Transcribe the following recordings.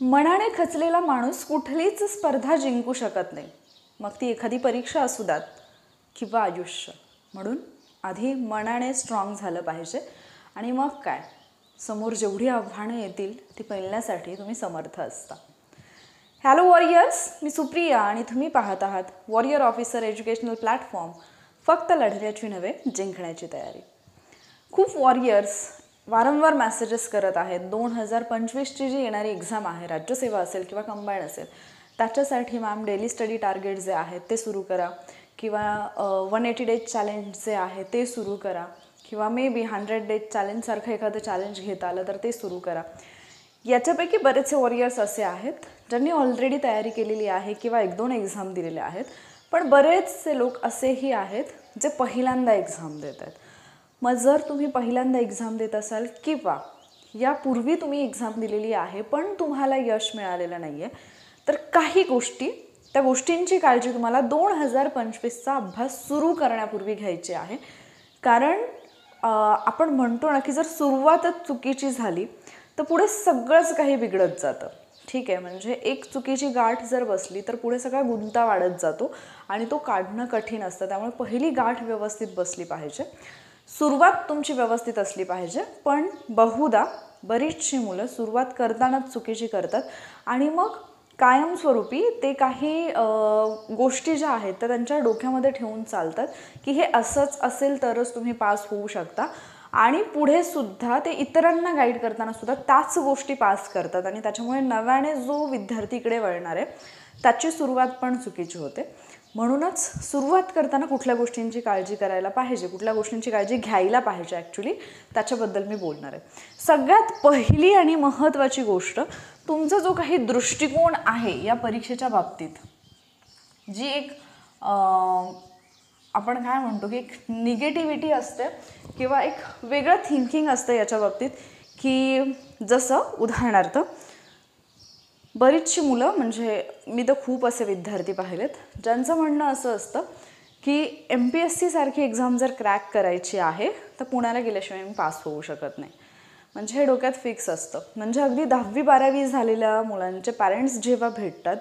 मनाने खचलेला माणूस कुठलीच स्पर्धा जिंकू शकत नाही, मग ती एखादी परीक्षा असू द्यात किंवा आयुष्य. म्हणून आधी मनाने स्ट्रॉंग झालं पाहिजे आणि मग काय, समोर जेवढी आव्हानं येतील ती पेलण्यासाठी तुम्ही समर्थ असता. हॅलो वॉरियर्स, मी सुप्रिया आणि तुम्ही पाहत आहात वॉरियर ऑफिसर एज्युकेशनल प्लॅटफॉर्म. फक्त लढण्याची नव्हे, जिंकण्याची तयारी. खूप वॉरियर्स वारंवार मेसेजेस करत आहेत 2025ची जी येणारी एक्झाम आहे, राज्यसेवा असेल किंवा कंबाईन असेल, त्याच्यासाठी मॅम डेली स्टडी टार्गेट जे आहेत ते सुरू करा, किंवा 180 डेज चॅलेंज जे आहे ते सुरू करा, किंवा मे बी 100 डेज चॅलेंजसारखं एखादं चॅलेंज घेता आलं तर ते सुरू करा. याच्यापैकी बरेचसे वॉरियर्स असे आहेत ज्यांनी ऑलरेडी तयारी केलेली आहे किंवा 1-2 एक्झाम दिलेल्या आहेत, पण बरेचसे लोक असेही आहेत जे पहिल्यांदा एक्झाम देत आहेत. मग जर तुम्ही पहिल्यांदा एक्झाम देत असाल किंवा यापूर्वी तुम्ही एक्झाम दिलेली आहे पण तुम्हाला यश मिळालेलं नाही आहे, तर काही गोष्टी, त्या गोष्टींची काळजी तुम्हाला 2025चा अभ्यास सुरू करण्यापूर्वी घ्यायची आहे. कारण आपण म्हणतो ना की जर सुरुवातच चुकीची झाली तर पुढे सगळंच काही बिघडत जातं. ठीक आहे, म्हणजे एक चुकीची गाठ जर बसली तर पुढे सगळा गुंता वाढत जातो आणि तो काढणं कठीण असतं. त्यामुळे पहिली गाठ व्यवस्थित बसली पाहिजे, सुरुवात तुमची व्यवस्थित असली पाहिजे. पण बहुधा बरीचशी मुलं सुरुवात करतानाच चुकीची करतात आणि मग कायमस्वरूपी ते काही गोष्टी ज्या आहेत त्या त्यांच्या डोक्यामध्ये ठेवून चालतात की हे असंच असेल तरच तुम्ही पास होऊ शकता, आणि पुढे सुद्धा ते इतरांना गाईड करताना सुद्धा त्याच गोष्टी पास करतात आणि त्याच्यामुळे नव्याने जो विद्यार्थी इकडे वळणार आहे त्याची सुरुवात पण चुकीची होते. म्हणूनच सुरुवात करताना कुठल्या गोष्टींची काळजी करायला पाहिजे, कुठल्या गोष्टींची काळजी घ्यायला पाहिजे ॲक्च्युली, त्याच्याबद्दल मी बोलणार आहे. सगळ्यात पहिली आणि महत्त्वाची गोष्ट, तुमचा जो काही दृष्टिकोन आहे या परीक्षेच्या बाबतीत, जी एक आपण काय म्हणतो की एक निगेटिव्हिटी असते किंवा एक वेगळं थिंकिंग असतं याच्या बाबतीत, की जसं उदाहरणार्थ बरीचशी मुलं, म्हणजे मी तर खूप असे विद्यार्थी पाहिलेत ज्यांचं म्हणणं असं असतं की MPSC सारखी एक्झाम जर क्रॅक करायची आहे तर पुण्याला गेल्याशिवाय मी पास होऊ शकत नाही. म्हणजे हे डोक्यात फिक्स असतं. म्हणजे अगदी 10वी-12वी झालेल्या मुलांचे पॅरेंट्स जेव्हा भेटतात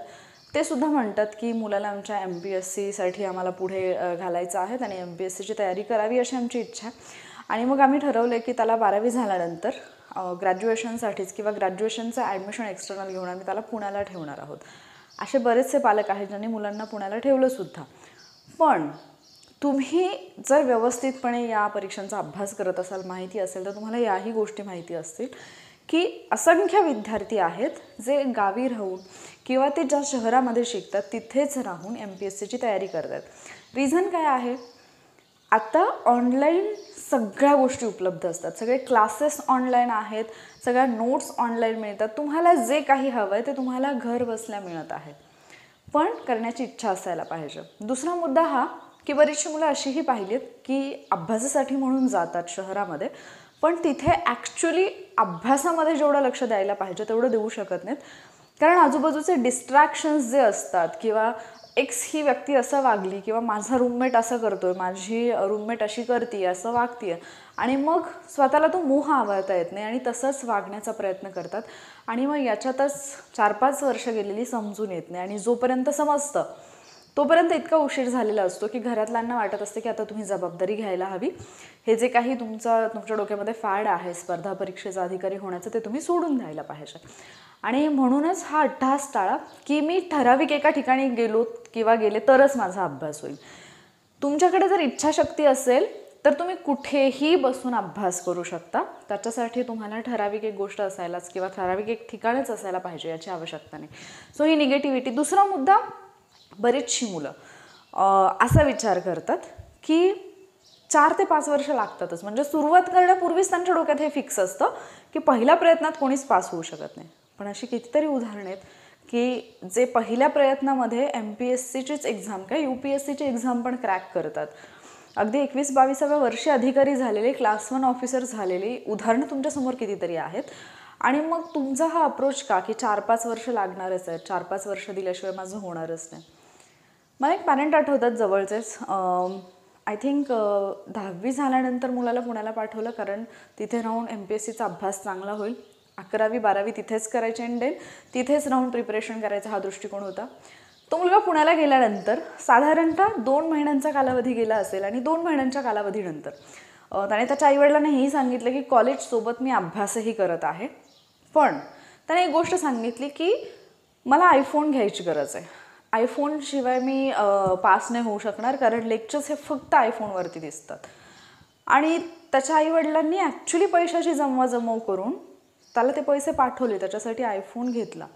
ते सुद्धा म्हणतात की मुलाला आमच्या MPSCसाठी आम्हाला पुढे घालायचं आहे, आणि MPSCची तयारी करावी अशी आमची इच्छा आहे. आणि मग आम्ही ठरवलं की त्याला 12वी झाल्यानंतर ग्रॅज्युएशनसाठीच किंवा ग्रॅज्युएशनचं ॲडमिशन एक्सटर्नल घेऊन आम्ही त्याला पुण्याला ठेवणार आहोत. असे बरेचसे पालक आहेत ज्यांनी मुलांना पुण्याला ठेवलंसुद्धा. पण तुम्ही जर व्यवस्थितपणे या परीक्षांचा अभ्यास करत असाल, माहिती असेल, तर तुम्हाला याही गोष्टी माहिती असतील की असंख्य विद्यार्थी आहेत जे गावी राहून किंवा ते ज्या शहरामध्ये शिकतात तिथेच राहून MPSCची तयारी करतात. रिझन काय आहे? आता ऑनलाईन सगळ्या गोष्टी उपलब्ध असतात, सगळे क्लासेस ऑनलाईन आहेत, सगळ्या नोट्स ऑनलाईन मिळतात. तुम्हाला जे काही हवं आहे ते तुम्हाला घर बसल्या मिळत आहे, पण करण्याची इच्छा असायला पाहिजे. दुसरा मुद्दा हा की बरीचशी मुलं अशीही पाहिलीत की अभ्यासासाठी म्हणून जातात शहरामध्ये, पण तिथे ॲक्च्युली अभ्यासामध्ये जेवढं लक्ष द्यायला पाहिजे तेवढं देऊ शकत नाहीत. कारण आजूबाजूचे डिस्ट्रॅक्शन्स जे असतात, किंवा एक्स ही व्यक्ती असं वागली, किंवा माझा रूममेट असं करतोय, माझी रूममेट अशी करते, असं वागते, आणि मग स्वतःला तो मोह आवरता येत नाही आणि तसंच वागण्याचा प्रयत्न करतात. आणि मग याच्यातच 4-5 वर्ष गेलेली समजून येत नाही, आणि जोपर्यंत समजतं तोपर्यंत इतका उशीर झालेला असतो की घरातल्यांना वाटत असते की आता तुम्ही जबाबदारी घ्यायला हवी. हे जे काही तुमच्या डोक्यामध्ये फॅड आहे स्पर्धा परीक्षेचा अधिकारी होण्याचं, ते तुम्ही सोडून द्यायला पाहिजे. आणि म्हणूनच हा अट्टहास टाळा की मी ठराविक एका ठिकाणी गेलो किंवा गेले तरच माझा अभ्यास होईल. तुमच्याकडे जर इच्छाशक्ती असेल तर तुम्ही कुठेही बसून अभ्यास करू शकता. त्याच्यासाठी तुम्हाला ठराविक एक गोष्ट असायलाच किंवा ठराविक एक ठिकाणच असायला पाहिजे याची आवश्यकता नाही. सो ही निगेटिव्हिटी. दुसरा मुद्दा, बरीचशी मुलं असा विचार करतात की 4 ते 5 वर्ष लागतातच. म्हणजे सुरुवात करण्यापूर्वीच त्यांच्या डोक्यात हे फिक्स असतं की पहिल्या प्रयत्नात कोणीच पास होऊ शकत नाही. पण अशी कितीतरी उदाहरणं आहेत की जे पहिल्या प्रयत्नामध्ये MPSCचीच एक्झाम काय UPSCची एक्झाम पण क्रॅक करतात. अगदी 21-22व्या वर्षी अधिकारी झालेले, क्लास 1 ऑफिसर झालेले उदाहरणं तुमच्यासमोर कितीतरी आहेत. आणि मग तुमचा हा अप्रोच का की 4-5 वर्ष लागणारच आहेत, 4-5 वर्ष दिल्याशिवाय माझं होणारच नाही. मला एक पॅरेंट आठवतात जवळचेच, आय थिंक 10वी झाल्यानंतर मुलाला पुण्याला पाठवलं कारण तिथे राहून MPSCचा अभ्यास चांगला होईल. 11वी 12वी तिथेच करायची आणि देन तिथेच राहून प्रिपरेशन करायचा हा दृष्टिकोन होता. तो मुलगा पुण्याला गेल्यानंतर साधारणतः 2 महिन्यांचा कालावधी गेला असेल आणि 2 महिन्यांच्या कालावधीनंतर त्याने त्याच्या आईवडिलांना हेही सांगितलं की कॉलेजसोबत मी अभ्यासही करत आहे, पण त्याने एक गोष्ट सांगितली की मला आयफोन घ्यायची गरज आहे. आयफोनशिवाय मी पास नाही होऊ शकणार, कारण लेक्चर्स हे फक्त आयफोनवरती दिसतात. आणि त्याच्या आईवडिलांनी ॲक्च्युली पैशाची जमवाजमव करून त्याला ते पैसे पाठवले, त्याच्यासाठी आयफोन घेतला.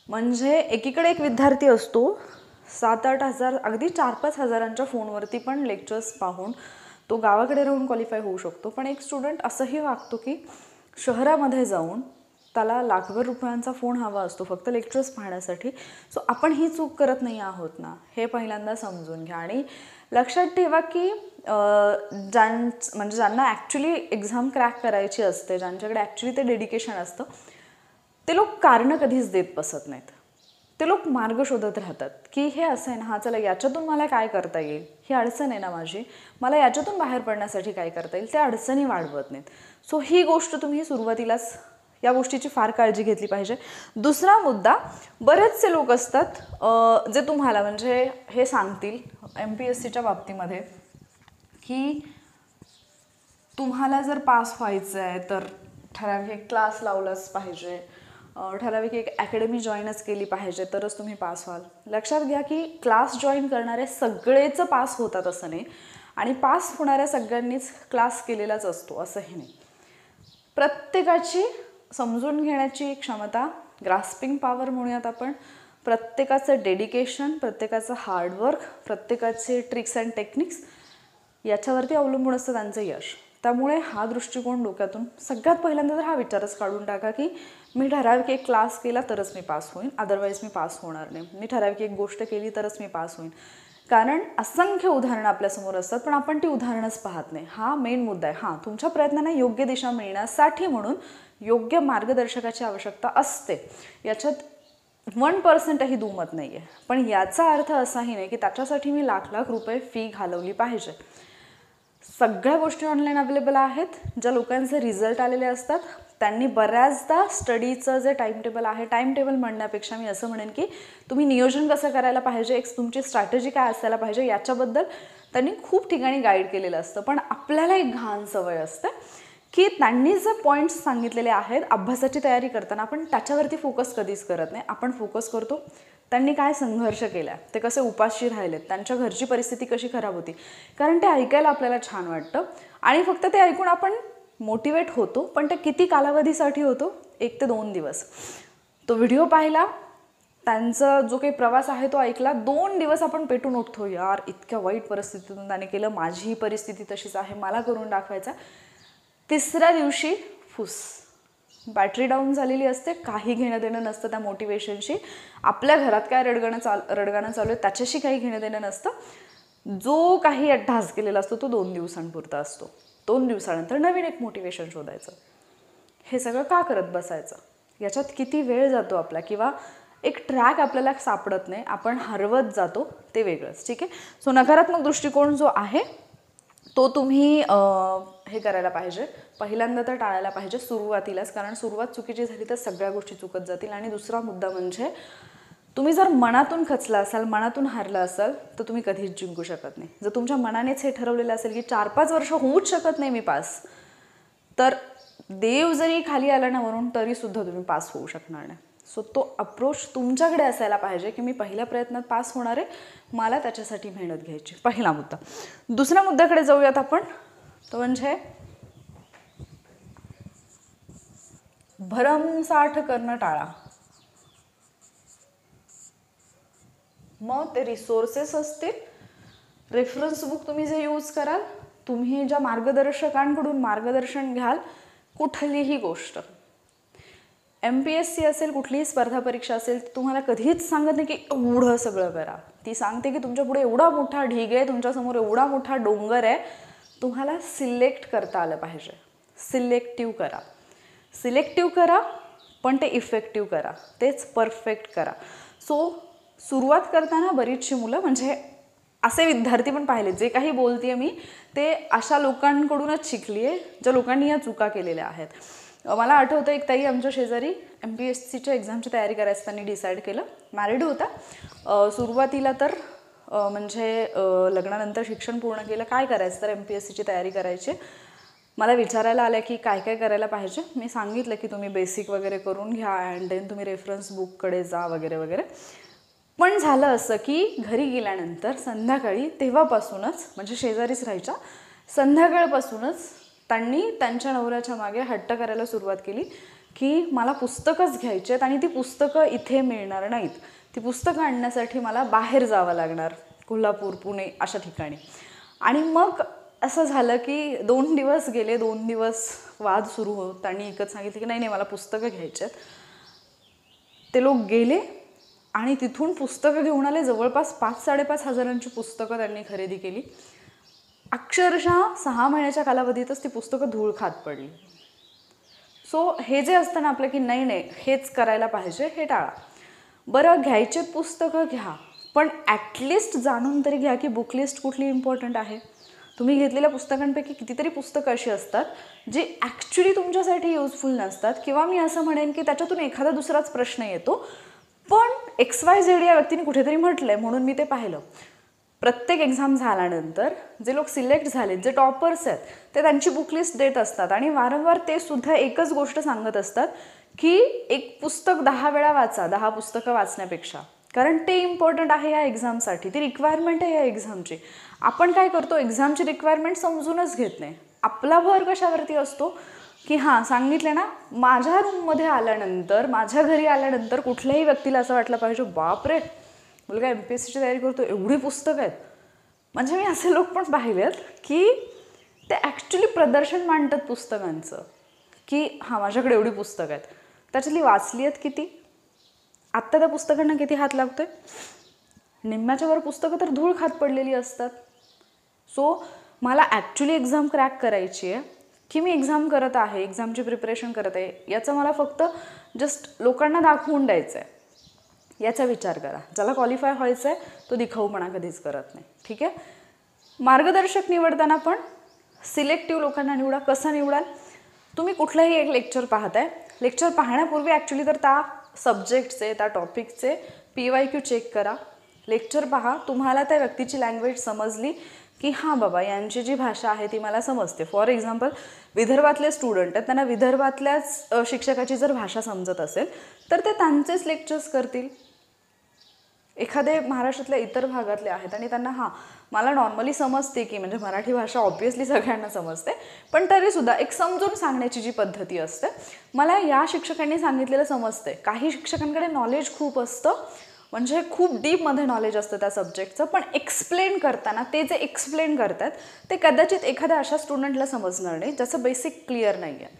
म्हणजे एकीकडे एक विद्यार्थी असतो 7-8 हजार, अगदी 4-5 हजारांच्या फोनवरती पण लेक्चर्स पाहून तो गावाकडे राहून क्वालिफाय होऊ शकतो. पण एक स्टुडंट असंही वागतो की शहरामध्ये जाऊन त्याला लाखभर रुपयांचा फोन हवा असतो फक्त लेक्चर्स पाहण्यासाठी. सो आपण ही चूक करत नाही आहोत ना, हे पहिल्यांदा समजून घ्या. आणि लक्षात ठेवा की ज्यांना ॲक्च्युली एक्झाम क्रॅक करायची असते, ज्यांच्याकडे ॲक्च्युली ते डेडिकेशन असतं, ते लोक कारणं कधीच देत बसत नाहीत. ते लोक मार्ग शोधत राहतात की हे असं आहे ना, हा चला याच्यातून मला काय करता येईल, ही अडचण आहे ना माझी, मला याच्यातून बाहेर पडण्यासाठी काय करता येईल, त्या अडचणी वाढवत नाहीत. सो ही गोष्ट तुम्ही सुरुवातीलाच या गोष्टीची फार काळजी घेतली पाहिजे. दुसरा मुद्दा, बरेचसे लोक असतात जे तुम्हाला म्हणजे हे सांगतील MPSCच्या बाबतीमध्ये की तुम्हाला जर पास व्हायचं आहे तर ठराविक एक क्लास लावलाच पाहिजे, ठराविक एक अकॅडमी जॉईनच केली पाहिजे तरच तुम्ही पास व्हाल. लक्षात घ्या की क्लास जॉईन करणारे सगळेच पास होतात असं नाही, आणि पास होणाऱ्या सगळ्यांनीच क्लास केलेलाच असतो असंही नाही. प्रत्येकाची समजून घेण्याची क्षमता, ग्रास्पिंग पॉवर म्हणूयात आपण, प्रत्येकाचं डेडिकेशन, प्रत्येकाचं हार्डवर्क, प्रत्येकाचे ट्रिक्स अँड टेक्निक्स याच्यावरती अवलंबून असतं त्यांचं यश. त्यामुळे हा दृष्टिकोन डोक्यातून सगळ्यात पहिल्यांदा तर हा विचारच काढून टाका की मी ठराविक एक क्लास केला तरच मी पास होईन, अदरवाईज मी पास होणार नाही. मी ठराविक एक गोष्ट केली तरच मी पास होईन. कारण असंख्य उदाहरणं आपल्यासमोर असतात, पण आपण ती उदाहरणंच पाहत नाही. हा मेन मुद्दा आहे. हां, तुमच्या प्रयत्नांना योग्य दिशा मिळण्यासाठी म्हणून योग्य मार्गदर्शकाची आवश्यकता असते, याच्यात 1%ही दुमत नाही आहे. पण याचा अर्थ असाही नाही की त्याच्यासाठी मी लाख लाख रुपये फी घालवली पाहिजे. सगळ्या गोष्टी ऑनलाईन अवेलेबल आहेत. ज्या लोकांचे रिझल्ट आलेले असतात त्यांनी बऱ्याचदा स्टडीचं जे टाईम टेबल आहे, टाईम टेबल म्हणण्यापेक्षा मी असं म्हणेन की तुम्ही नियोजन कसं करायला पाहिजे, एक तुमची स्ट्रॅटेजी काय असायला पाहिजे, याच्याबद्दल त्यांनी खूप ठिकाणी गाईड केलेलं असतं. पण आपल्याला एक घाण सवय असते की त्यांनी जे पॉईंट्स सांगितलेले आहेत अभ्यासाची तयारी करताना आपण त्याच्यावरती फोकस कधीच करत नाही. आपण फोकस करतो त्यांनी काय संघर्ष केला, ते कसे उपाशी राहिलेत, त्यांच्या घरची परिस्थिती कशी खराब होती, कारण ते ऐकायला आपल्याला छान वाटतं आणि फक्त ते ऐकून आपण मोटिवेट होतो. पण ते किती कालावधीसाठी होतो, 1 ते 2 दिवस. तो व्हिडिओ पाहिला, त्यांचा जो काही प्रवास आहे तो ऐकला, 2 दिवस आपण पेटून उठतो, यार इतक्या वाईट परिस्थितीतून त्याने केलं, माझी परिस्थिती तशीच आहे, मला करून दाखवायचा. तिसऱ्या दिवशी फुस, बॅटरी डाऊन झालेली असते, काही घेणं देणं नसतं त्या मोटिवेशनशी. आपल्या घरात काय रडगाणं चालू आहे त्याच्याशी काही घेणं देणं नसतं. जो काही अट्टहास केलेला असतो तो 2 दिवसांपुरता असतो. 2 दिवसानंतर नवीन एक मोटिवेशन शोधायचं. हे सगळं का करत बसायचं, याच्यात किती वेळ जातो आपला, किंवा एक ट्रॅक आपल्याला सापडत नाही, आपण हरवत जातो, ते वेगळंच. ठीक आहे. सो नकारात्मक दृष्टिकोन जो आहे तो तुम्ही हे करायला पाहिजे, पहिल्यांदा तर टाळायला पाहिजे सुरुवातीलाच, कारण सुरुवात चुकीची झाली तर सगळ्या गोष्टी चुकत जातील. आणि दुसरा मुद्दा म्हणजे तुम्ही जर मनातून खचला असाल, मनातून हारला असाल तर तुम्ही कधीच जिंकू शकत नाही. जर तुमच्या मनानेच हे ठरवलेलं असेल की 4-5 वर्ष होऊच शकत नाही मी पास, तर देव जरी खाली आला ना वरून तरीसुद्धा तुम्ही पास होऊ शकणार नाही. सो तो अप्रोच तुमच्याकडे असायला पाहिजे की मी पहिल्या प्रयत्नात पास होणार आहे, मला त्याच्यासाठी मेहनत घ्यायची. पहिला मुद्दा. दुसऱ्या मुद्द्याकडे जाऊयात आपण, तो म्हणजे भरमसाठ करणं टाळा. मग ते रिसोर्सेस असतील, रेफरन्स बुक तुम्ही जे यूज कराल, तुम्ही ज्या मार्गदर्शकांकडून मार्गदर्शन घ्याल, कुठलीही गोष्ट MPSC असेल, कुठलीही स्पर्धा परीक्षा असेल, तुम्हाला कधीच सांगत नाही की एवढं सगळं करा. ती सांगते की तुमच्या पुढे एवढा मोठा ढीग आहे, तुमच्यासमोर एवढा मोठा डोंगर आहे, तुम्हाला सिलेक्ट करता आलं पाहिजे. सिलेक्टिव्ह करा, सिलेक्टिव्ह करा, पण ते इफेक्टिव्ह करा, तेच परफेक्ट करा. सो सुरुवात करताना बरीचशी मुलं, म्हणजे असे विद्यार्थी पण पाहिले, जे काही बोलते मी ते अशा लोकांकडूनच शिकली आहे ज्या लोकांनी या चुका केलेल्या आहेत. मला आठवतं एक ताई आमच्या शेजारी MPSCच्या एक्झामची तयारी करायचं त्यांनी डिसाईड केलं. मॅरिड होता. सुरुवातीला तर म्हणजे लग्नानंतर शिक्षण पूर्ण केलं, काय करायचं तर MPSCची तयारी करायची. मला विचारायला आलं की काय काय करायला पाहिजे. मी सांगितलं की तुम्ही बेसिक वगैरे करून घ्या अँड देन तुम्ही रेफरन्स बुककडे जा वगैरे वगैरे. पण झालं असं की घरी गेल्यानंतर संध्याकाळी तेव्हापासूनच म्हणजे शेजारीच राहायच्या, संध्याकाळपासूनच त्यांनी त्यांच्या नवऱ्याच्या मागे हट्ट करायला सुरुवात केली की मला पुस्तकंच घ्यायची आहेत आणि ती पुस्तकं इथे मिळणार नाहीत. ती पुस्तकं आणण्यासाठी मला बाहेर जावं लागणार, कोल्हापूर, पुणे अशा ठिकाणी. आणि मग असं झालं की 2 दिवस गेले, 2 दिवस वाद सुरू होत. त्यांनी एकच सांगितलं की नाही नाही मला पुस्तकं घ्यायची आहेत. ते लोक गेले आणि तिथून पुस्तकं घेऊन आले. जवळपास 5-5.5 हजारांची पुस्तकं त्यांनी खरेदी केली. अक्षरशः 6 महिन्याच्या कालावधीतच ती पुस्तकं धूळ खात पडली. सो हे जे असतं ना आपलं की नाही नाही हेच करायला पाहिजे, हे टाळा. बरं घ्यायचे पुस्तकं घ्या, पण ॲटलिस्ट जाणून तरी घ्या की बुक लिस्ट कुठली इम्पॉर्टंट आहे. तुम्ही घेतलेल्या पुस्तकांपैकी कितीतरी पुस्तकं अशी असतात जी ॲक्च्युली तुमच्यासाठी युजफुल नसतात, किंवा मी असं म्हणेन की त्याच्यातून एखादा दुसराच प्रश्न येतो, पण XYZ या व्यक्तीने कुठेतरी म्हटलं आहे म्हणून मी ते पाहिलं. प्रत्येक एक्झाम झाल्यानंतर जे लोक सिलेक्ट झालेत, जे टॉपर्स आहेत, ते त्यांची बुक लिस्ट देत असतात आणि वारंवार ते सुद्धा एकच गोष्ट सांगत असतात की एक पुस्तक 10 वेळा वाचा 10 पुस्तकं वाचण्यापेक्षा, कारण ते इम्पॉर्टंट आहे या एक्झामसाठी, ती रिक्वायरमेंट आहे या एक्झामची. आपण काय करतो, एक्झामची रिक्वायरमेंट समजूनच घेत नाही. आपला भर कशावरती असतो की हां सांगितलं ना, माझ्या रूममध्ये आल्यानंतर, माझ्या घरी आल्यानंतर कुठल्याही व्यक्तीला असं वाटलं पाहिजे बापरे मुलगा MPSCची तयारी करतो, एवढी पुस्तकं आहेत. म्हणजे मी असे लोक पण पाहिलेत की ते ॲक्च्युली प्रदर्शन मांडतात पुस्तकांचं की हां माझ्याकडे एवढी पुस्तकं आहेत. त्याच्यातली वाचली आहेत किती, आत्ता त्या पुस्तकांना किती हात लागतोय. निम्म्याच्या वर पुस्तकं तर धूळ खात पडलेली असतात. सो मला ॲक्च्युली एक्झाम क्रॅक करायची आहे की मी एक्झाम करत आहे, एक्झामची प्रिपरेशन करत आहे, याचं मला फक्त जस्ट लोकांना दाखवून द्यायचं आहे याचा विचार करा. ज्याला क्वालिफाय व्हायचं आहे तो दिखाऊपणा कधीच करत नाही. ठीक आहे. मार्गदर्शक निवडताना पण सिलेक्टिव्ह लोकांना निवडा. कसं निवडाल, तुम्ही कुठलंही एक लेक्चर पाहताय, लेक्चर पाहण्यापूर्वी ॲक्च्युली तर त्या सब्जेक्टचे, त्या टॉपिकचे PYQ चेक करा. लेक्चर पहा, तुम्हाला त्या व्यक्तीची लँग्वेज समजली की हां बाबा यांची जी भाषा आहे ती मला समजते. फॉर एक्झाम्पल विदर्भातले स्टुडंट आहेत, त्यांना विदर्भातल्याच शिक्षकाची जर भाषा समजत असेल तर ते त्यांचेच लेक्चर्स करतील. एखादे महाराष्ट्रातल्या इतर भागातले आहेत आणि त्यांना हां मला नॉर्मली समजते की म्हणजे मराठी भाषा ऑब्व्हियसली सगळ्यांना समजते, पण तरीसुद्धा एक समजून सांगण्याची जी पद्धती असते, मला या शिक्षकांनी सांगितलेलं समजते. काही शिक्षकांकडे नॉलेज खूप असतं, म्हणजे खूप डीपमध्ये नॉलेज असतं त्या सब्जेक्टचं, पण एक्सप्लेन करताना ते जे एक्सप्लेन करतात ते कदाचित एखाद्या अशा स्टुडंटला समजणार नाही ज्याचं बेसिक क्लिअर नाही आहे,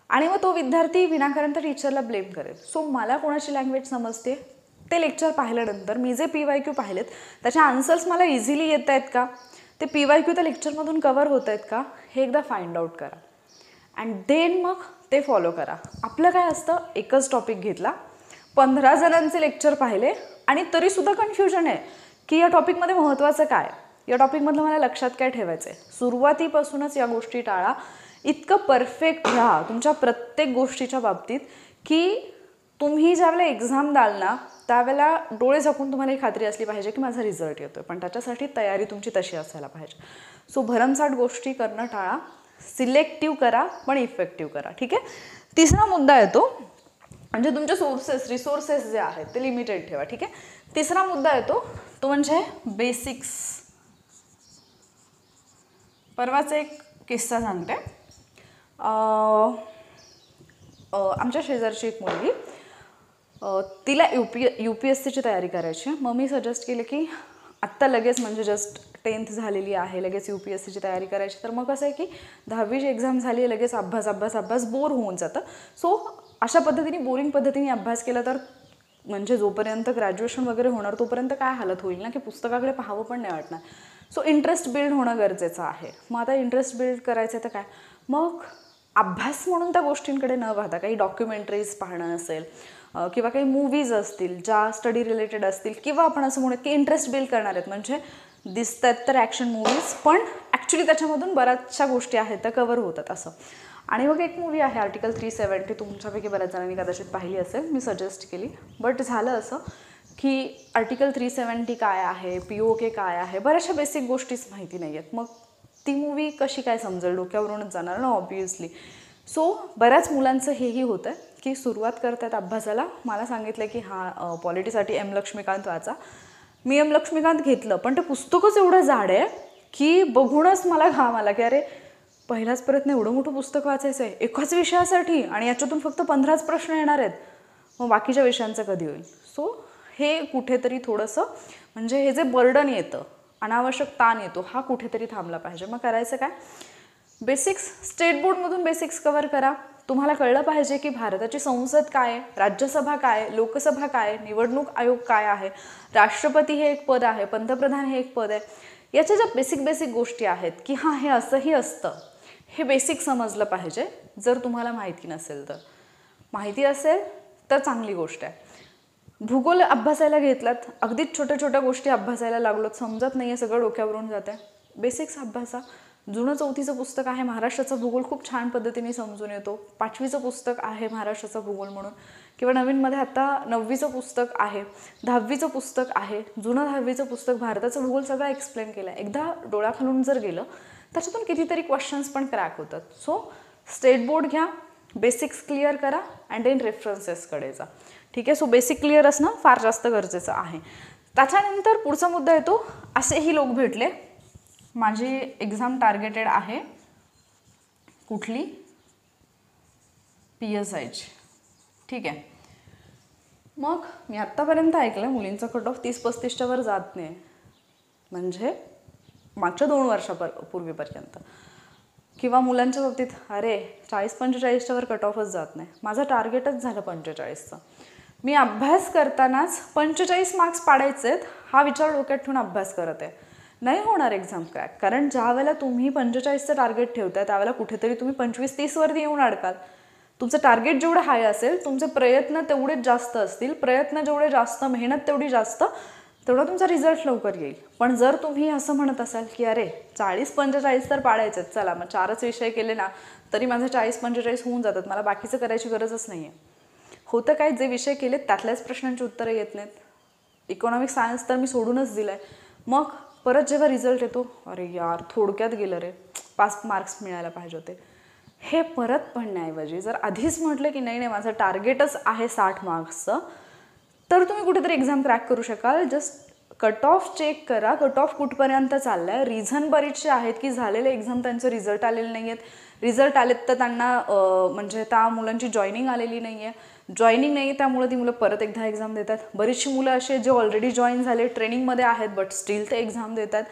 आणि मग तो विद्यार्थी विनाकारण त्या टीचरला ब्लेम करेल. सो मला कोणाची लँग्वेज समजते ते लेक्चर पाहिल्यानंतर मी जे PYQ पाहिलेत त्याचे आन्सर्स मला इझिली येत आहेत का, ते PYQ त्या लेक्चरमधून कवर होत आहेत का, हे एकदा फाइंड आउट करा अँड देन मग ते फॉलो करा. आपलं काय असतं, एकच टॉपिक घेतला, 15 जणांचे लेक्चर पाहिले आणि तरीसुद्धा कन्फ्युजन आहे की या टॉपिकमध्ये महत्त्वाचं काय, या टॉपिकमधलं मला लक्षात काय ठेवायचं आहे. सुरुवातीपासूनच या गोष्टी टाळा. इतकं परफेक्ट राहा तुमच्या प्रत्येक गोष्टीच्या बाबतीत की तुम्ही ज्यावेळेला एक्झाम द्याल ना त्यावेळेला डोळे झाकून तुम्हाला ही खात्री असली पाहिजे की माझा रिझल्ट येतो आहे, पण त्याच्यासाठी तयारी तुमची तशी असायला पाहिजे. सो भरमसाठ गोष्टी करणं टाळा, सिलेक्टिव्ह करा पण इफेक्टिव्ह करा. ठीक आहे. तिसरा मुद्दा येतो म्हणजे तुमचे रिसोर्सेस जे आहेत ते लिमिटेड ठेवा. ठीक आहे. तिसरा मुद्दा येतो तो म्हणजे बेसिक्स. परवाचा एक किस्सा सांगते. आमच्या शेजारची एक मुलगी, तिला UPSCची तयारी करायची. मग मी सजेस्ट केलं की आत्ता लगेच म्हणजे जस्ट 10th झालेली आहे, लगेच UPSCची तयारी करायची. तर मग कसं आहे की 10वीची एक्झाम झाली आहे, लगेच अभ्यास बोर होऊन जातं. सो अशा पद्धतीने बोरिंग पद्धतीने अभ्यास केला तर म्हणजे जोपर्यंत ग्रॅज्युएशन वगैरे होणार तोपर्यंत काय हालत होईल ना की पुस्तकाकडे पाहावं पण नाही वाटणार. सो इंटरेस्ट बिल्ड होणं गरजेचं आहे. मग आता इंटरेस्ट बिल्ड करायचं तर काय, मग अभ्यास म्हणून त्या गोष्टींकडे न पाहता काही डॉक्युमेंटरीज पाहणं असेल किंवा काही मूवीज असतील ज्या स्टडी रिलेटेड असतील, किंवा आपण असं म्हणू की इंटरेस्ट बिल्ड करणार आहेत, म्हणजे दिसतात तर ॲक्शन मूवीज पण ॲक्च्युली त्याच्यामधून बऱ्याचशा गोष्टी आहेत त्या कवर होतात. असं आणि मग एक मूवी आहे आर्टिकल 370, तुमच्यापैकी बऱ्याच जणांनी कदाचित पाहिली असेल, मी सजेस्ट केली. बट झालं असं की आर्टिकल 370 काय आहे, POK काय आहे, बऱ्याचशा बेसिक गोष्टीच माहिती नाही आहेत. मग ती मूवी कशी काय समजेल, डोक्यावरूनच जाणार ना ऑब्व्हियसली. सो बऱ्याच मुलांचं हेही होतं की सुरुवात करतात अभ्यासाला. मला सांगितलं की हां पॉलिटीसाठी M. लक्ष्मीकांत वाचा. मी M. लक्ष्मीकांत घेतलं, पण ते पुस्तकच एवढं जाड आहे की बघूनच मला घाम आला की अरे पहिलाच प्रयत्न एवढं मोठं पुस्तक वाचायचं आहे एकाच विषयासाठी, आणि याच्यातून फक्त 15च प्रश्न येणार आहेत, मग बाकीच्या विषयांचं कधी होईल. सो हे कुठेतरी थोडंसं म्हणजे हे जे बर्डन येतं, अनावश्यक ताण येतो, हा कुठेतरी थांबला पाहिजे. मग करायचं काय, बेसिक्स स्टेट बोर्डमधून बेसिक्स कव्हर करा. तुम्हाला कळलं पाहिजे की भारताची संसद काय आहे, राज्यसभा काय आहे, लोकसभा काय आहे, निवडणूक आयोग काय आहे, राष्ट्रपती हे एक पद आहे, पंतप्रधान हे एक पद आहे. याच्या ज्या बेसिक गोष्टी आहेत की हां हे असंही असतं, हे बेसिक समजलं पाहिजे. जर तुम्हाला माहिती नसेल तर, माहिती असेल तर चांगली गोष्ट आहे. भूगोल अभ्यासायला घेतलात, अगदीच छोट्या छोट्या गोष्टी अभ्यासायला लागलोत, समजत नाही आहे, सगळं डोक्यावरून जात आहे, बेसिक्स अभ्यासा. जुनं 4थीचं पुस्तक आहे महाराष्ट्राचा भूगोल, खूप छान पद्धतीने समजून येतो. 5वीचं पुस्तक आहे महाराष्ट्राचा भूगोल म्हणून, किंवा नवीनमध्ये आता 9वीचं पुस्तक आहे, 10वीचं पुस्तक आहे, जुनं 10वीचं पुस्तक भारताचं भूगोल सगळं एक्सप्लेन केलं आहे. एकदा डोळ्याखालून जर गेलं त्याच्यातून कितीतरी क्वेश्चन्स पण क्रॅक होतात. सो स्टेट बोर्ड घ्या, बेसिक्स क्लिअर करा अँड देन रेफरन्सेसकडे जा. ठीक आहे. सो बेसिक क्लिअर असणं फार जास्त गरजेचं आहे. त्याच्यानंतर पुढचा मुद्दा येतो, असेही लोक भेटले, माझी एक्झाम टार्गेटेड आहे कुठली, PSIची. ठीक आहे. मग मी आत्तापर्यंत ऐकलं मुलींचा कट ऑफ 30-35च्या वर जात नाही, म्हणजे मागच्या 2 वर्षापूर्वीपर्यंत, किंवा मुलांच्या बाबतीत अरे 40-45च्या वर कट ऑफच जात नाही. माझं टार्गेटच झालं 45चं. मी अभ्यास करतानाच 45 मार्क्स पाडायचे आहेत हा विचार डोक्यात ठेवून अभ्यास करत आहे. नाही होणार एक्झाम क्रॅक, कारण ज्या वेळेला तुम्ही 45चं टार्गेट ठेवताय त्यावेळेला कुठेतरी तुम्ही 25-30 वरती येऊन अडकाल. तुमचं टार्गेट जेवढं हाय असेल, तुमचे प्रयत्न तेवढेच जास्त असतील, प्रयत्न जेवढे जास्त, मेहनत तेवढी जास्त, तेवढा तुमचा रिझल्ट लवकर येईल. पण जर तुम्ही असं म्हणत असाल की अरे 40-45 तर पाडायचे, चला मग 4च विषय केले ना तरी माझे 40-45 होऊन जातात, मला बाकीचं करायची गरजच नाही आहे. होतं काय, जे विषय केलेत त्यातल्याच प्रश्नांची उत्तरं येत नाहीत. इकॉनॉमिक्स सायन्स तर मी सोडूनच दिलं आहे. मग परत जेव्हा रिझल्ट येतो, अरे यार थोडक्यात गेलं रे, 5 मार्क्स मिळायला पाहिजे होते. हे परत पडण्याऐवजी जर आधीच म्हटलं की नाही माझं टार्गेटच आहे 60 मार्क्सचं, तर तुम्ही कुठेतरी एक्झाम क्रॅक करू शकाल. जस्ट कट ऑफ चेक करा, कट ऑफ कुठपर्यंत चाललं आहे. रिझन बरीचसे आहेत की झालेले एक्झाम त्यांचे रिझल्ट आलेले नाही आहेत, रिझल्ट आलेत तर त्यांना म्हणजे त्या मुलांची जॉईनिंग आलेली नाही आहे, जॉईनिंग नाही त्यामुळे ती मुलं परत एकदा एक्झाम देतात. बरीचशी मुलं अशी आहेत जे ऑलरेडी जॉईन झाले, ट्रेनिंगमध्ये आहेत, बट स्टील ते एक्झाम देतात.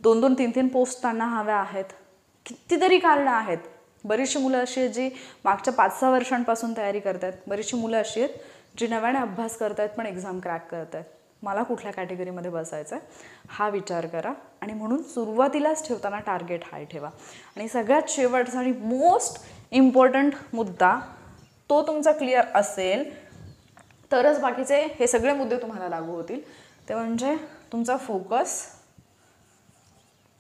2-2, 3-3 पोस्ट त्यांना हव्या आहेत. कितीतरी कारणं आहेत. बरीचशी मुलं अशी आहेत जी मागच्या 5-6 वर्षांपासून तयारी करत आहेत. बरीचशी मुलं अशी आहेत जी नव्याने अभ्यास करत आहेत पण एक्झाम क्रॅक करत आहेत. मला कुठल्या कॅटेगरीमध्ये बसायचं आहे हा विचार करा, आणि म्हणून सुरुवातीलाच ठेवताना टार्गेट हाय ठेवा. आणि सगळ्यात शेवटचा आणि मोस्ट इम्पॉर्टंट मुद्दा, तो तुमचा क्लिअर असेल तरच बाकीचे हे सगळे मुद्दे तुम्हाला लागू होतील. ते म्हणजे तुमचा फोकस,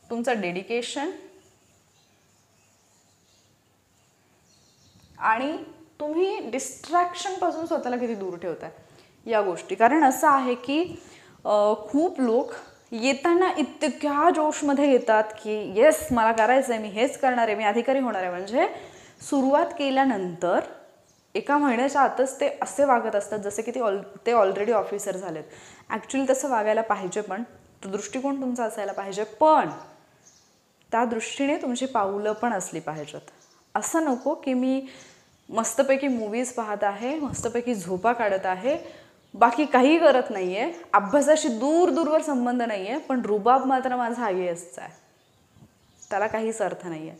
तुमचं डेडिकेशन आणि तुम्ही डिस्ट्रॅक्शनपासून स्वतःला किती दूर ठेवताय या गोष्टी. कारण असं आहे की खूप लोक येताना इतक्या जोशमध्ये येतात की येस मला करायचं आहे, मी हेच करणार आहे, मी अधिकारी होणार आहे. म्हणजे सुरुवात केल्यानंतर 1 महिन्याच्या आतच ते असे वागत असतात जसे की ते ऑलरेडी ऑफिसर झालेत. ॲक्च्युली तसं वागायला पाहिजे, पण तो दृष्टिकोन तुमचा असायला पाहिजे, पण त्या दृष्टीने तुमची पाऊलं पण असली पाहिजेत. असं नको की मी मस्तपैकी मूवीज पाहत आहे, मस्तपैकी झोपा काढत आहे, बाकी काही करत नाही आहे, अभ्यासाशी दूरवर संबंध नाही आहे, पण रुबाब मात्र माझा IASचा आहे. त्याला काहीच अर्थ नाही आहे.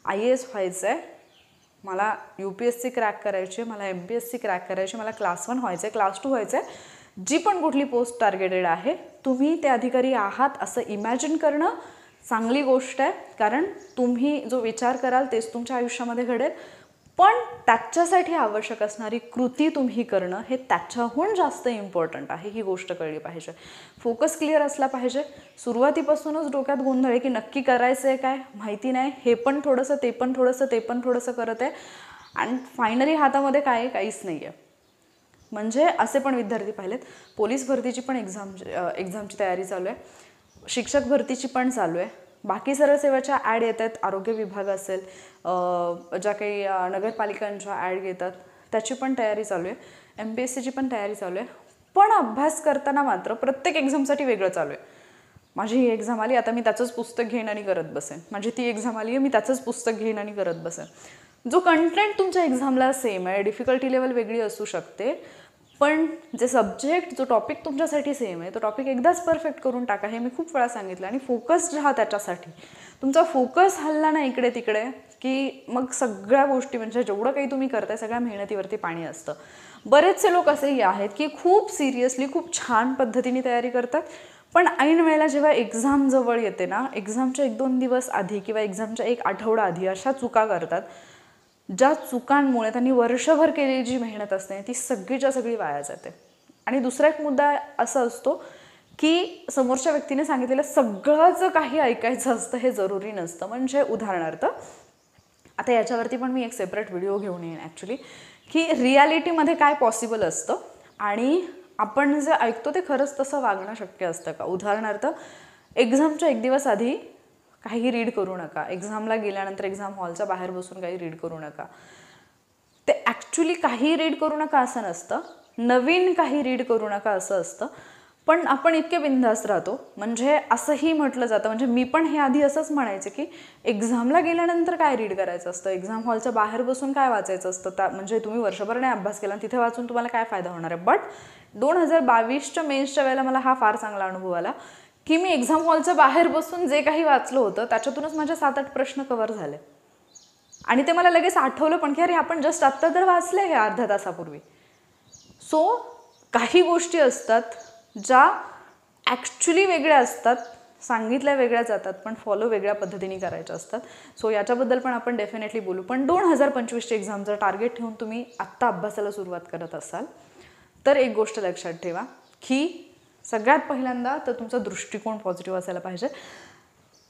IAS व्हायचं आहे, मला UPSC क्रॅक करायची आहे, मला MPSC क्रॅक करायची, मला क्लास 1 व्हायचं आहे, क्लास 2 व्हायचं आहे, जी पण कुठली पोस्ट टार्गेटेड आहे तुम्ही ते अधिकारी आहात असं इमॅजिन करणं चांगली गोष्ट आहे. कारण तुम्ही जो विचार कराल तेच तुमच्या आयुष्यामध्ये घडेल. पण त्याच्यासाठी आवश्यक असणारी कृती तुम्ही करणं हे त्याच्याहून जास्त इम्पॉर्टंट आहे, ही गोष्ट कळली पाहिजे. फोकस क्लिअर असला पाहिजे. सुरुवातीपासूनच डोक्यात गोंधळ आहे की नक्की करायचं आहे काय माहिती नाही, हे पण थोडंसं ते पण थोडंसं ते पण थोडंसं करत आहे आणि फायनली हातामध्ये काय आहे, काहीच नाही आहे. म्हणजे असे पण विद्यार्थी पाहिलेत. पोलीस भरतीची पण एक्झामची तयारी चालू आहे, शिक्षक भरतीची पण चालू आहे, बाकी सरळ सेवाच्या ॲड येत आहेत, आरोग्य विभाग असेल, ज्या काही नगरपालिकांच्या ॲड येतात त्याची पण तयारी चालू आहे, MPSCची पण तयारी चालू आहे. पण अभ्यास करताना मात्र प्रत्येक एक्झामसाठी वेगळं चालू आहे. माझी ही एक्झाम आली, आता मी त्याचंच पुस्तक घेईन आणि करत बसेन. माझी ती एक्झाम आली आहे, मी त्याचंच पुस्तक घेईन आणि करत बसेन. जो कंटेंट तुमच्या एक्झामला सेम आहे, डिफिकल्टी लेवल वेगळी असू शकते, पण जे सब्जेक्ट, जो टॉपिक तुमच्यासाठी सेम आहे, तो टॉपिक एकदाच परफेक्ट करून टाका. हे मी खूप वेळा सांगितलं. आणि फोकस्ड राहा त्याच्यासाठी. तुमचा फोकस हलला ना इकडे तिकडे की मग सगळ्या गोष्टी, म्हणजे जेवढं काही तुम्ही करताय सगळ्या मेहनतीवरती पाणी असतं. बरेचसे लोक असेही आहेत की खूप सिरियसली, खूप छान पद्धतीने तयारी करतात, पण ऐन वेळेला जेव्हा एक्झाम जवळ येते ना, एक्झामच्या 1-2 दिवस आधी किंवा एक्झामच्या 1 आठवडा आधी अशा चुका करतात, ज्या चुकांमुळे त्यांनी वर्षभर केलेली जी मेहनत असते ती सगळीच्या सगळी वाया जाते. आणि दुसरा एक मुद्दा असा असतो की समोरच्या व्यक्तीने सांगितलेलं सगळंच काही ऐकायचं असतं हे जरुरी नसतं. म्हणजे उदाहरणार्थ, आता याच्यावरती पण मी एक सेपरेट व्हिडिओ घेऊन येईन ॲक्च्युली, की रियालिटीमध्ये काय पॉसिबल असतं आणि आपण जे ऐकतो ते खरंच तसं वागणं शक्य असतं का. उदाहरणार्थ, एक्झामच्या 1 दिवस आधी काही रीड करू नका, एक्झामला गेल्यानंतर एक्झाम हॉलच्या बाहेर बसून काही रीड करू नका. ते ॲक्च्युली काही रीड करू नका असं नसतं, नवीन काही रीड करू नका असं असतं. पण आपण इतके बिनधास्त राहतो, म्हणजे असंही म्हटलं जातं, म्हणजे मी पण हे आधी असंच म्हणायचे की एक्झामला गेल्यानंतर काय रीड करायचं असतं, एक्झाम हॉलच्या बाहेर बसून काय वाचायचं असतं, म्हणजे तुम्ही वर्षभर नाही अभ्यास केला तिथे वाचून तुम्हाला काय फायदा होणार आहे. बट 2022च्या मेन्सच्या वेळेला मला हा फार चांगला अनुभव आला की मी एक्झाम हॉलच्या बाहेर बसून जे काही वाचलं होतं त्याच्यातूनच माझे 7-8 प्रश्न कव्हर झाले. आणि ते मला लगेच आठवलं पण की अरे आपण जस्ट आत्ता तर वाचले हे अर्ध्या तासापूर्वी. सो काही गोष्टी असतात ज्या ॲक्च्युली वेगळ्या असतात, सांगितल्या वेगळ्या जातात, पण फॉलो वेगळ्या पद्धतीने करायच्या असतात. सो याच्याबद्दल पण आपण डेफिनेटली बोलू. पण 2025ची एक्झाम जर टार्गेट ठेवून तुम्ही आत्ता अभ्यासाला सुरुवात करत असाल तर एक गोष्ट लक्षात ठेवा की सगळ्यात पहिल्यांदा तर तुमचा दृष्टिकोन पॉझिटिव्ह असायला पाहिजे.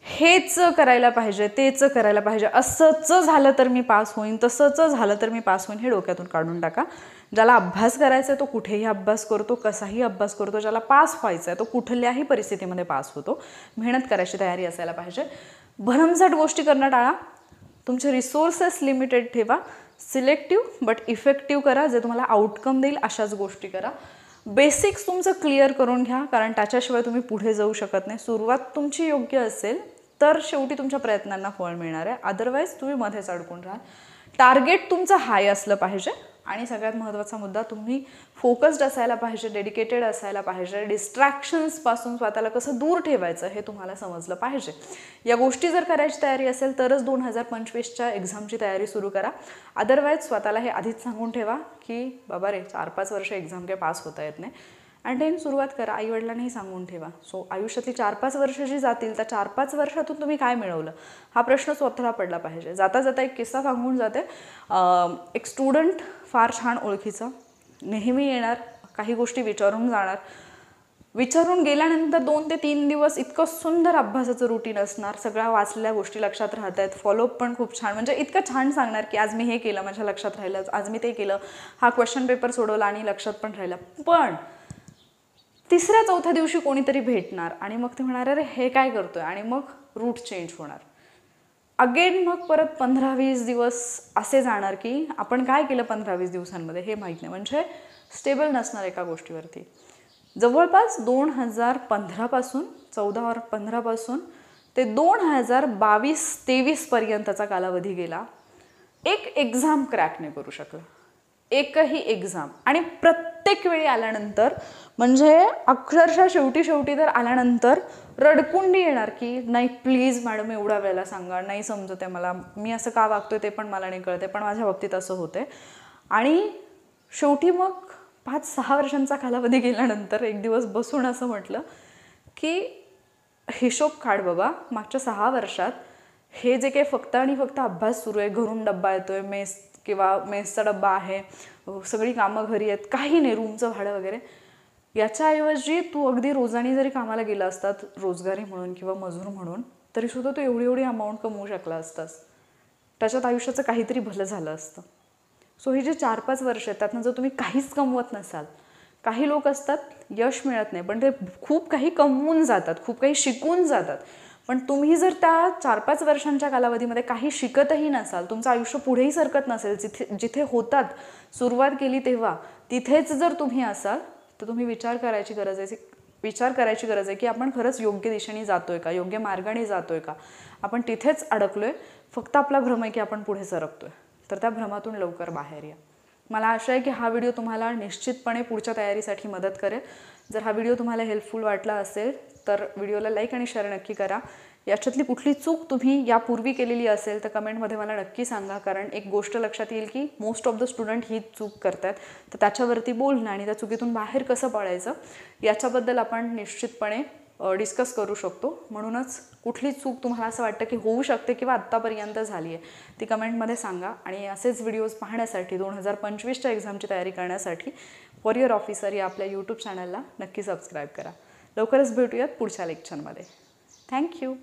हेच करायला पाहिजे, तेच करायला पाहिजे, असंच झालं तर मी पास होईन, तसंच झालं तर मी पास होईन, हे डोक्यातून काढून टाका. ज्याला अभ्यास करायचा आहे तो कुठेही अभ्यास करतो, कसाही अभ्यास करतो. ज्याला पास व्हायचं आहे तो कुठल्याही परिस्थितीमध्ये पास होतो. मेहनत करायची तयारी असायला पाहिजे. भरमसाठ गोष्टी करणं टाळा. तुमचे रिसोर्सेस लिमिटेड ठेवा. सिलेक्टिव्ह बट इफेक्टिव्ह करा. जे तुम्हाला आउटकम देईल अशाच गोष्टी करा. बेसिक्स तुमचं क्लिअर करून घ्या, कारण त्याच्याशिवाय तुम्ही पुढे जाऊ शकत नाही. सुरुवात तुमची योग्य असेल तर शेवटी तुमच्या प्रयत्नांना फळ मिळणार आहे, अदरवाईज तुम्ही मध्येच अडकून राहाल. टार्गेट तुमचं हाय असलं पाहिजे आणि सगळ्यात महत्त्वाचा मुद्दा, तुम्ही फोकस्ड असायला पाहिजे, डेडिकेटेड असायला पाहिजे. डिस्ट्रॅक्शन्सपासून स्वतःला कसं दूर ठेवायचं हे तुम्हाला समजलं पाहिजे. या गोष्टी जर करायची तयारी असेल तरच 2025च्या एक्झामची तयारी सुरू करा. अदरवाईज स्वतःला हे आधीच सांगून ठेवा की बाबा रे 4-5 वर्ष एक्झाम काही पास होता येत नाही, आणि देन सुरुवात करा. आईवडिलांनाही सांगून ठेवा. सो आयुष्यातली 4-5 वर्ष जी जातील त्या 4-5 वर्षातून तुम्ही काय मिळवलं हा प्रश्न स्वतःला पडला पाहिजे. जाता जाता एक किस्सा सांगून जाते. एक स्टुडंट फार छान ओळखीचा नेहमी येणार, काही गोष्टी विचारून जाणार. विचारून गेल्यानंतर 2 ते 3 दिवस इतकं सुंदर अभ्यासाचं रुटीन असणार, सगळ्या वाचलेल्या गोष्टी लक्षात राहत आहेत, फॉलोअप पण खूप छान, म्हणजे इतकं छान सांगणार की आज मी हे केलं, माझ्या लक्षात राहिलं, आज मी ते केलं, हा क्वेश्चन पेपर सोडवला आणि लक्षात पण राहिला. पण 3ऱ्या-4थ्या दिवशी कोणीतरी भेटणार आणि मग ते म्हणणार अरे हे काय करतोय, आणि मग रूट चेंज होणार. अगेन मग परत 15-20 दिवस असे जाणार की आपण काय केलं 15-20 दिवसांमध्ये हे माहीत नाही, म्हणजे स्टेबल नसणार एका गोष्टीवरती. जवळपास 2015 पासून ते 2022-23 पर्यंतचा कालावधी गेला. एक एक्झाम क्रॅक नाही करू शकला, एकही एक्झाम. आणि प्रत्येक वेळी आल्यानंतर, म्हणजे अक्षरशः शेवटी तर आल्यानंतर रडकुंडी येणार की नाही प्लीज मॅडम एवढ्या वेळेला सांगा, नाही समजत आहे मला, मी असं का वागतोय ते पण मला नाही कळते, पण माझ्या बाबतीत असं होते. आणि शेवटी मग 5-6 वर्षांचा कालावधी गेल्यानंतर एक दिवस बसून असं म्हटलं की हिशोब काढ बाबा, मागच्या 6 वर्षात हे जे काही फक्त आणि फक्त अभ्यास सुरू आहे, घरून डब्बा येतोय, मेस किंवा मेसचा डब्बा आहे, सगळी कामं घरी आहेत, काही नाही, रूमचं भाडं वगैरे, याच्याऐवजी तू अगदी रोजानी जरी कामाला गेला असतात रोजगारी म्हणून किंवा मजूर म्हणून, तरीसुद्धा तू एवढी एवढी अमाऊंट कमवू शकला असतास. त्याच्यात आयुष्याचं काहीतरी भलं झालं असतं. सो ही जे 4-5 वर्ष आहेत त्यातनं जर तुम्ही काहीच कमवत नसाल, काही लोक असतात यश मिळत नाही पण ते खूप काही कमवून जातात, खूप काही शिकून जातात, पण तुम्ही जर त्या 4-5 वर्षांच्या कालावधीमध्ये काही शिकतही नसाल, तुमचं आयुष्य पुढेही सरकत नसेल, जिथे होतात सुरुवात केली तेव्हा तिथेच जर तुम्ही असाल, तर तुम्ही विचार करायची गरज आहे की आपण खरंच योग्य दिशेने जातोय का, योग्य मार्गाने जातोय का, आपण तिथेच अडकलोय, फक्त आपला भ्रम आहे की आपण पुढे सरकतोय. तर त्या भ्रमातून लवकर बाहेर या. मला आशा आहे की हा व्हिडिओ तुम्हाला निश्चितपणे पुढच्या तयारीसाठी मदत करेल. जर हा व्हिडिओ तुम्हाला हेल्पफुल वाटला असेल तर व्हिडिओला लाईक आणि शेअर नक्की करा. याच्यातली कुठली चूक तुम्ही यापूर्वी केलेली असेल तर कमेंटमध्ये मला नक्की सांगा, कारण एक गोष्ट लक्षात येईल की मोस्ट ऑफ द स्टुडंट ही चूक करतात. तर त्याच्यावरती बोलणं आणि त्या चुकीतून बाहेर कसं पडायचं याच्याबद्दल आपण निश्चितपणे डिस्कस करू शकतो. म्हणूनच कुठली चूक तुम्हाला असं वाटतं की होऊ शकते किंवा आत्तापर्यंत झाली आहे ती कमेंटमध्ये सांगा. आणि असेच व्हिडिओज पाहण्यासाठी 2025च्या एक्झामची तयारी करण्यासाठी वॉरियर ऑफिसर या आपल्या यूट्यूब चॅनलला नक्की सबस्क्राईब करा. लवकरच भेटूयात पुढच्या लेक्चरमध्ये. थँक्यू.